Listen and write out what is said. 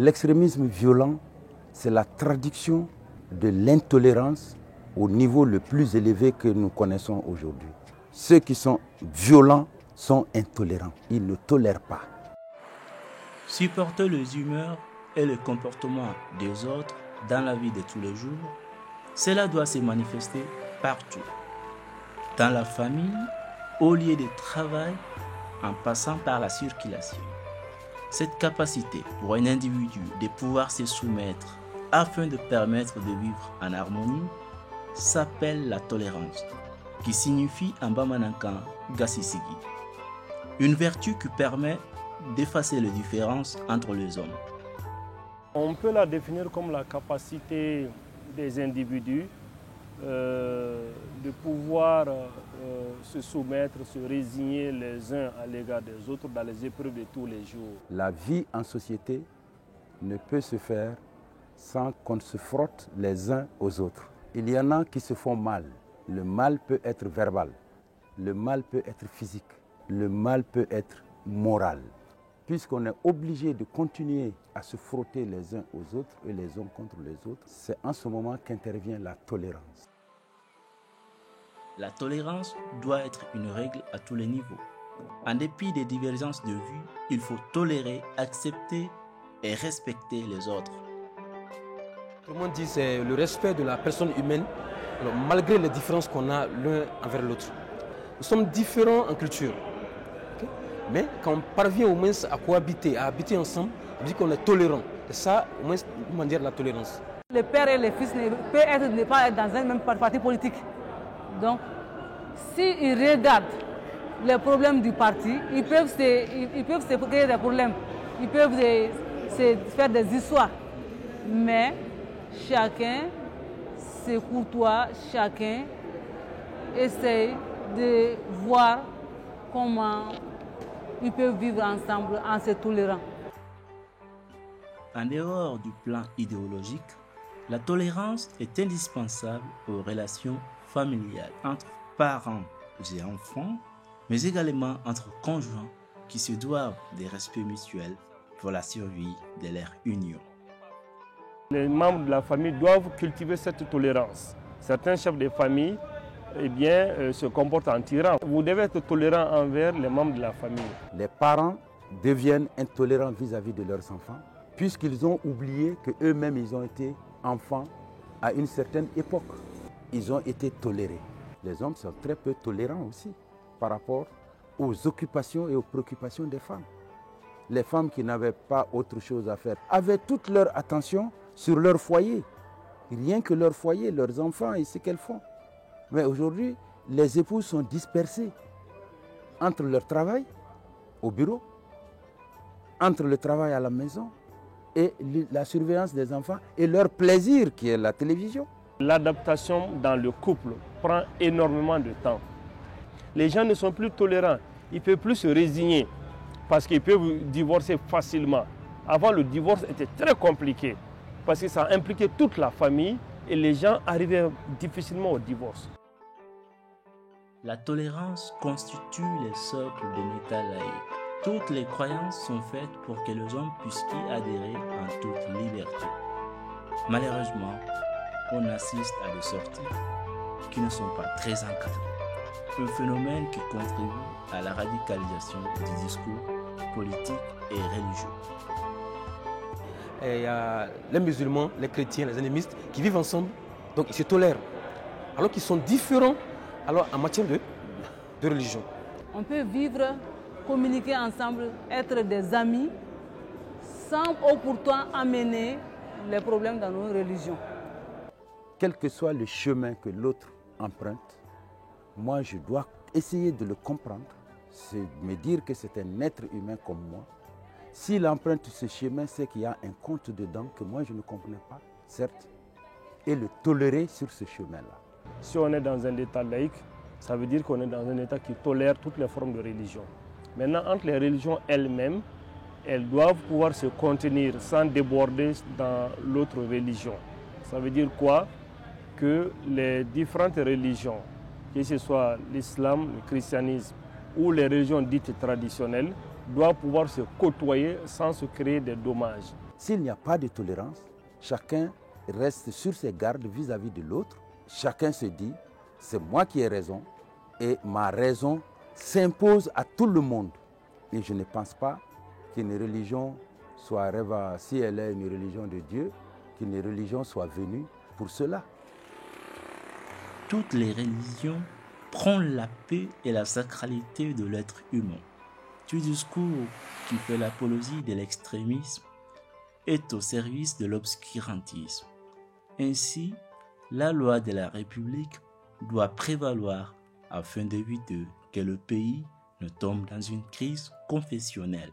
L'extrémisme violent, c'est la traduction de l'intolérance au niveau le plus élevé que nous connaissons aujourd'hui. Ceux qui sont violents sont intolérants. Ils ne tolèrent pas. Supporter les humeurs et le comportement des autres dans la vie de tous les jours, cela doit se manifester partout. Dans la famille, au lieu de travail, en passant par la circulation. Cette capacité pour un individu de pouvoir se soumettre afin de permettre de vivre en harmonie s'appelle la tolérance, qui signifie en Bamanankan Gassisigi. Une vertu qui permet d'effacer les différences entre les hommes. On peut la définir comme la capacité des individus de pouvoir se soumettre, se résigner les uns à l'égard des autres dans les épreuves de tous les jours. La vie en société ne peut se faire sans qu'on se frotte les uns aux autres. Il y en a qui se font mal. Le mal peut être verbal, le mal peut être physique, le mal peut être moral. Puisqu'on est obligé de continuer à se frotter les uns aux autres et les uns contre les autres, c'est en ce moment qu'intervient la tolérance. La tolérance doit être une règle à tous les niveaux. En dépit des divergences de vues, il faut tolérer, accepter et respecter les autres. Autrement dit, c'est le respect de la personne humaine, alors, malgré les différences qu'on a l'un envers l'autre. Nous sommes différents en culture. Okay? Mais quand on parvient au moins à cohabiter, à habiter ensemble, on dit qu'on est tolérant. Et ça, au moins, comment dire la tolérance. Les pères et les fils ne peuvent pas être dans un même parti politique. Donc, s'ils regardent les problèmes du parti, ils peuvent se créer des problèmes. Ils peuvent se faire des histoires. Mais chacun se courtoie, chacun essaie de voir comment ils peuvent vivre ensemble en se tolérant. En dehors du plan idéologique, la tolérance est indispensable aux relations familiales entre parents et enfants, mais également entre conjoints qui se doivent des respects mutuels pour la survie de leur union. Les membres de la famille doivent cultiver cette tolérance. Certains chefs de famille se comportent en tyran. Vous devez être tolérant envers les membres de la famille. Les parents deviennent intolérants vis-à-vis de leurs enfants, puisqu'ils ont oublié qu'eux-mêmes ils ont été enfants à une certaine époque. Ils ont été tolérés. Les hommes sont très peu tolérants aussi par rapport aux occupations et aux préoccupations des femmes. Les femmes qui n'avaient pas autre chose à faire avaient toute leur attention sur leur foyer. Rien que leur foyer, leurs enfants et ce qu'elles font. Mais aujourd'hui, les épouses sont dispersées entre leur travail au bureau, entre le travail à la maison et la surveillance des enfants et leur plaisir qui est la télévision. L'adaptation dans le couple prend énormément de temps. Les gens ne sont plus tolérants, ils ne peuvent plus se résigner parce qu'ils peuvent divorcer facilement. Avant, le divorce était très compliqué parce que ça impliquait toute la famille et les gens arrivaient difficilement au divorce. La tolérance constitue le socle d'un État laïque. Toutes les croyances sont faites pour que les hommes puissent y adhérer en toute liberté. Malheureusement, on assiste à des sorties qui ne sont pas très encadrées. Un phénomène qui contribue à la radicalisation du discours politique et religieux. Il y a les musulmans, les chrétiens, les animistes qui vivent ensemble, donc ils se tolèrent, alors qu'ils sont différents alors, en matière de religion. On peut vivre, communiquer ensemble, être des amis, sans pourtant amener les problèmes dans nos religions. Quel que soit le chemin que l'autre emprunte, moi je dois essayer de le comprendre, c'est me dire que c'est un être humain comme moi. S'il emprunte ce chemin, c'est qu'il y a un compte dedans que moi je ne comprenais pas, certes, et le tolérer sur ce chemin-là. Si on est dans un État laïque, ça veut dire qu'on est dans un État qui tolère toutes les formes de religion. Maintenant, entre les religions elles-mêmes, elles doivent pouvoir se contenir sans déborder dans l'autre religion. Ça veut dire quoi? Que les différentes religions, que ce soit l'islam, le christianisme ou les religions dites traditionnelles, doivent pouvoir se côtoyer sans se créer des dommages. S'il n'y a pas de tolérance, chacun reste sur ses gardes vis-à-vis de l'autre. Chacun se dit, c'est moi qui ai raison et ma raison s'impose à tout le monde. Et je ne pense pas qu'une religion soit, si elle est une religion de Dieu, qu'une religion soit venue pour cela. Toutes les religions prônent la paix et la sacralité de l'être humain. Tout discours qui fait l'apologie de l'extrémisme est au service de l'obscurantisme. Ainsi, la loi de la République doit prévaloir afin d'éviter que le pays ne tombe dans une crise confessionnelle.